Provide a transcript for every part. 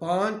5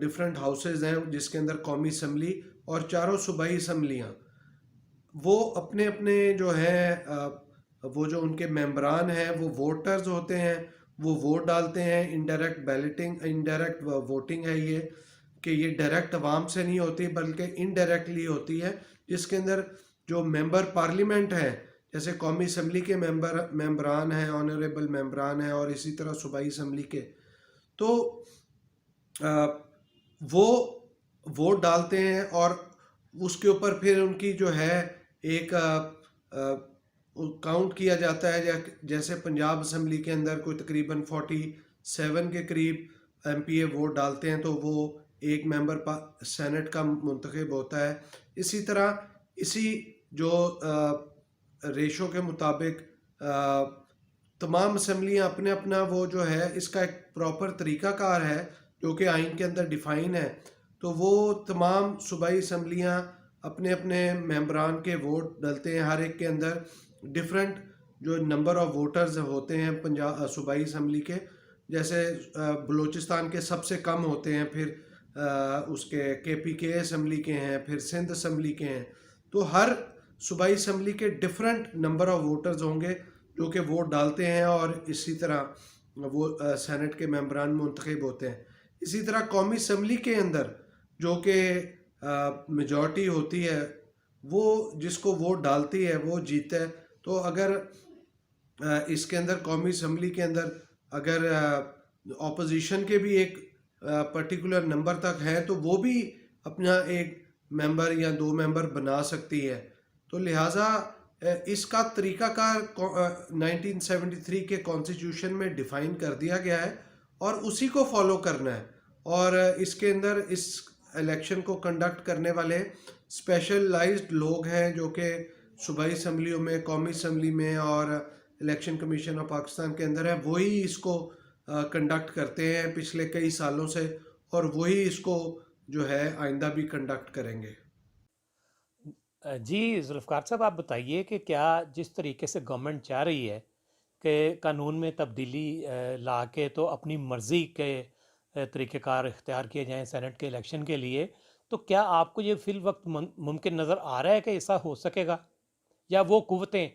different houses ہیں جس کے اندر قومی اسمبلی اور چاروں صوبائی اسمبلیاں، وہ اپنے اپنے جو ہے وہ جو ان کے ممبران ہیں وہ ووٹرز ہوتے ہیں، وہ ووٹ ڈالتے ہیں. انڈائریکٹ ووٹنگ ہے یہ، کہ یہ ڈائریکٹ عوام سے نہیں ہوتی بلکہ انڈائریکٹلی ہوتی ہے، جس کے اندر جو ممبر پارلیمنٹ ہیں جیسے قومی اسمبلی کے ممبران ہیں، آنریبل ممبران ہیں، اور اسی طرح صوبائی اسمبلی کے، تو وہ ووٹ ڈالتے ہیں اور اس کے اوپر پھر ان کی جو ہے ایک کاؤنٹ کیا جاتا ہے. جیسے پنجاب اسمبلی کے اندر کوئی تقریباً 47 کے قریب ایم پی اے ووٹ ڈالتے ہیں تو وہ ایک ممبر سینٹ کا منتخب ہوتا ہے. اسی طرح اسی جو ریشو کے مطابق تمام اسمبلیاں اپنے اپنا وہ جو ہے اس کا ایک پراپر طریقہ کار ہے جو کہ آئین کے اندر ڈیفائن ہے. تو وہ تمام صوبائی اسمبلیاں اپنے اپنے ممبران کے ووٹ ڈلتے ہیں، ہر ایک کے اندر ڈفرینٹ جو نمبر آف ووٹرز ہوتے ہیں صوبائی اسمبلی کے. جیسے بلوچستان کے سب سے کم ہوتے ہیں، پھر اس کے پی کے اسمبلی کے ہیں، پھر سندھ اسمبلی کے ہیں. تو ہر صوبائی اسمبلی کے ڈفرینٹ نمبر آف ووٹرز ہوں گے جو کہ ووٹ ڈالتے ہیں اور اسی طرح وہ سینٹ کے ممبران منتخب ہوتے ہیں. اسی طرح قومی اسمبلی کے اندر جو کہ میجورٹی ہوتی ہے، وہ جس کو ووٹ ڈالتی ہے وہ جیتا ہے. تو اگر اس کے اندر قومی اسمبلی کے اندر اگر اپوزیشن کے بھی ایک پرٹیکولر نمبر تک ہے تو وہ بھی اپنا ایک ممبر یا 2 ممبر بنا سکتی ہے. تو لہٰذا اس کا طریقہ کار 1973 کے کانسٹیٹیوشن میں ڈیفائن کر دیا گیا ہے اور اسی کو فالو کرنا ہے. اور اس کے اندر اس الیکشن کو کنڈکٹ کرنے والے اسپیشلائزڈ لوگ ہیں جو کہ صوبائی اسمبلیوں میں، قومی اسمبلی میں اور الیکشن کمیشن آف پاکستان کے اندر ہیں، وہی اس کو کنڈکٹ کرتے ہیں پچھلے کئی سالوں سے، اور وہی اس کو جو ہے آئندہ بھی کنڈکٹ کریں گے. جی ذوالفقار صاحب، آپ بتائیے کہ کیا جس طریقے سے گورنمنٹ چاہ رہی ہے کہ قانون میں تبدیلی لا کے تو اپنی مرضی کے طریقہ کار اختیار کیے جائیں سینٹ کے الیکشن کے لیے، تو کیا آپ کو یہ فی الوقت ممکن نظر آ رہا ہے کہ ایسا ہو سکے گا، یا وہ قوتیں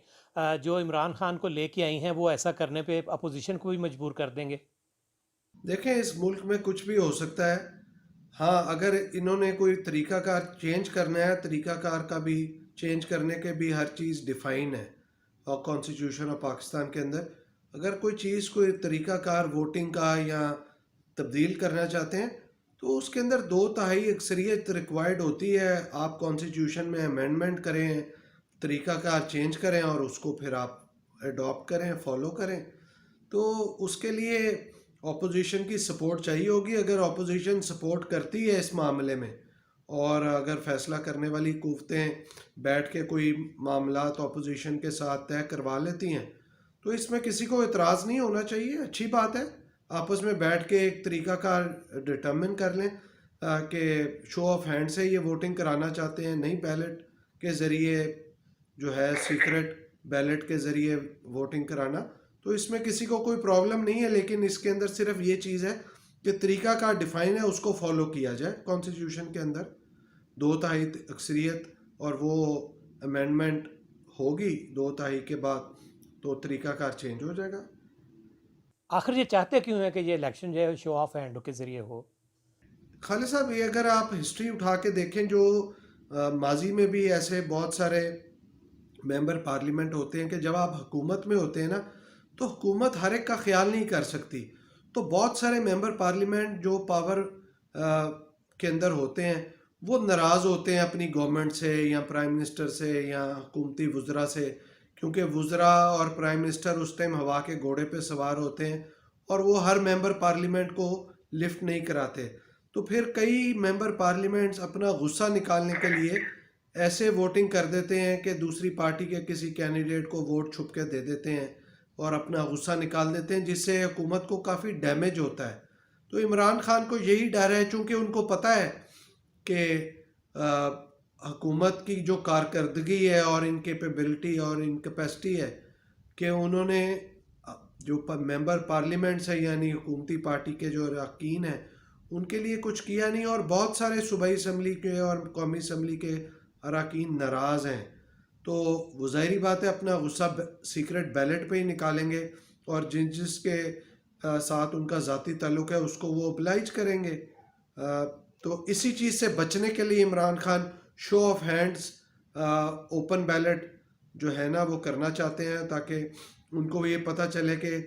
جو عمران خان کو لے کے آئی ہیں وہ ایسا کرنے پہ اپوزیشن کو بھی مجبور کر دیں گے؟ دیکھیں، اس ملک میں کچھ بھی ہو سکتا ہے. ہاں، اگر انہوں نے کوئی طریقہ کار چینج کرنا ہے، طریقہ کار کا بھی چینج کرنے کے بھی ہر چیز ڈیفائن ہے اور کانسٹیٹیوشن آف پاکستان کے اندر. اگر کوئی چیز، کوئی طریقہ کار ووٹنگ کا یا تبدیل کرنا چاہتے ہیں تو اس کے اندر 2/3 اکثریت ریکوائرڈ ہوتی ہے. آپ کانسٹیٹیوشن میں امینڈمنٹ کریں، طریقہ کار چینج کریں اور اس کو پھر آپ اڈاپٹ کریں، فالو کریں. تو اس کے لیے اپوزیشن کی سپورٹ چاہیے ہوگی. اگر اپوزیشن سپورٹ کرتی ہے اس معاملے میں اور اگر فیصلہ کرنے والی قوتیں بیٹھ کے کوئی معاملات اپوزیشن کے ساتھ طے کروا لیتی ہیں تو اس میں کسی کو اعتراض نہیں ہونا چاہیے. اچھی بات ہے، آپس میں بیٹھ کے ایک طریقہ کار ڈٹرمن کر لیں کہ شو آف ہینڈ سے یہ ووٹنگ کرانا چاہتے ہیں، نہیں بیلٹ کے ذریعے جو ہے سیکرٹ بیلٹ کے ذریعے ووٹنگ کرانا. تو اس میں کسی کو کوئی پرابلم نہیں ہے، لیکن اس کے اندر صرف یہ چیز ہے کہ طریقہ کار ڈیفائن ہے، اس کو فالو کیا جائے. کانسٹیٹیوشن کے اندر 2/3 اکثریت اور وہ امینڈمنٹ ہوگی 2/3 کے بعد تو طریقہ کار چینج ہو جائے گا. آخر یہ چاہتے کیوں ہیں کہ یہ الیکشن جو ہے شو آف ہینڈ کے ذریعے ہو؟ خالد صاحب، یہ اگر آپ ہسٹری اٹھا کے دیکھیں، جو ماضی میں بھی ایسے بہت سارے ممبر پارلیمنٹ ہوتے ہیں کہ جب آپ حکومت میں ہوتے ہیں نا تو حکومت ہر ایک کا خیال نہیں کر سکتی. تو بہت سارے ممبر پارلیمنٹ جو پاور کے اندر ہوتے ہیں وہ ناراض ہوتے ہیں اپنی گورنمنٹ سے یا پرائم منسٹر سے یا حکومتی وزراء سے، کیونکہ وزراء اور پرائم منسٹر اس ٹائم ہوا کے گھوڑے پہ سوار ہوتے ہیں اور وہ ہر ممبر پارلیمنٹ کو لفٹ نہیں کراتے. تو پھر کئی ممبر پارلیمنٹس اپنا غصہ نکالنے کے لیے ایسے ووٹنگ کر دیتے ہیں کہ دوسری پارٹی کے کسی کینڈیڈیٹ کو ووٹ چھپ کے دے دیتے ہیں اور اپنا غصہ نکال دیتے ہیں، جس سے حکومت کو کافی ڈیمیج ہوتا ہے. تو عمران خان کو یہی ڈر ہے، چونکہ ان کو پتہ ہے کہ حکومت کی جو کارکردگی ہے اور ان کیپیبلٹی اور ان کیپیسٹی ہے کہ انہوں نے جو ممبر پارلیمنٹس ہیں یعنی حکومتی پارٹی کے جو اراکین ہیں ان کے لیے کچھ کیا نہیں، اور بہت سارے صوبائی اسمبلی کے اور قومی اسمبلی کے اراکین ناراض ہیں. تو وہ ظاہری بات ہے اپنا غصہ سیکرٹ بیلٹ پہ ہی نکالیں گے، اور جس کے ساتھ ان کا ذاتی تعلق ہے اس کو وہ oblige کریں گے. تو اسی چیز سے بچنے کے لیے عمران خان شو آف ہینڈز اوپن بیلٹ جو ہے نا وہ کرنا چاہتے ہیں، تاکہ ان کو یہ پتہ چلے کہ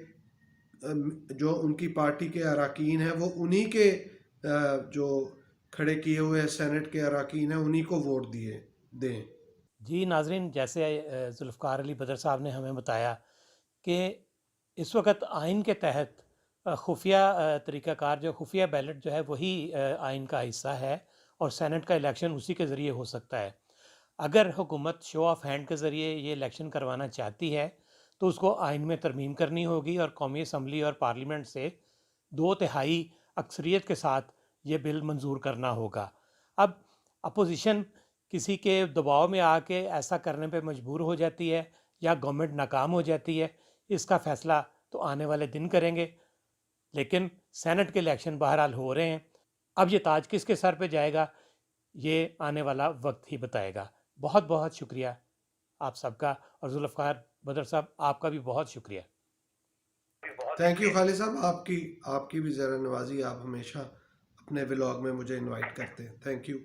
جو ان کی پارٹی کے اراکین ہیں وہ انہی کے جو کھڑے کیے ہوئے سینٹ کے اراکین ہیں انہی کو ووٹ دیں. جی ناظرین، جیسے ذوالفقار علی بدر صاحب نے ہمیں بتایا کہ اس وقت آئین کے تحت خفیہ طریقہ کار جو خفیہ بیلٹ جو ہے وہی آئین کا حصہ ہے، اور سینٹ کا الیکشن اسی کے ذریعے ہو سکتا ہے. اگر حکومت شو آف ہینڈ کے ذریعے یہ الیکشن کروانا چاہتی ہے تو اس کو آئین میں ترمیم کرنی ہوگی، اور قومی اسمبلی اور پارلیمنٹ سے 2/3 اکثریت کے ساتھ یہ بل منظور کرنا ہوگا. اب اپوزیشن کسی کے دباؤ میں آ کے ایسا کرنے پہ مجبور ہو جاتی ہے یا گورنمنٹ ناکام ہو جاتی ہے، اس کا فیصلہ تو آنے والے دن کریں گے. لیکن سینٹ کے الیکشن بہرحال ہو رہے ہیں. اب یہ تاج کس کے سر پہ جائے گا یہ آنے والا وقت ہی بتائے گا. بہت بہت شکریہ آپ سب کا، اور ذوالفقار بدر صاحب آپ کا بھی بہت شکریہ. تھینک یو خالد صاحب، آپ کی بھی زیادہ نوازی، آپ ہمیشہ اپنے ولاگ میں مجھے انوائٹ کرتے ہیں. Thank you.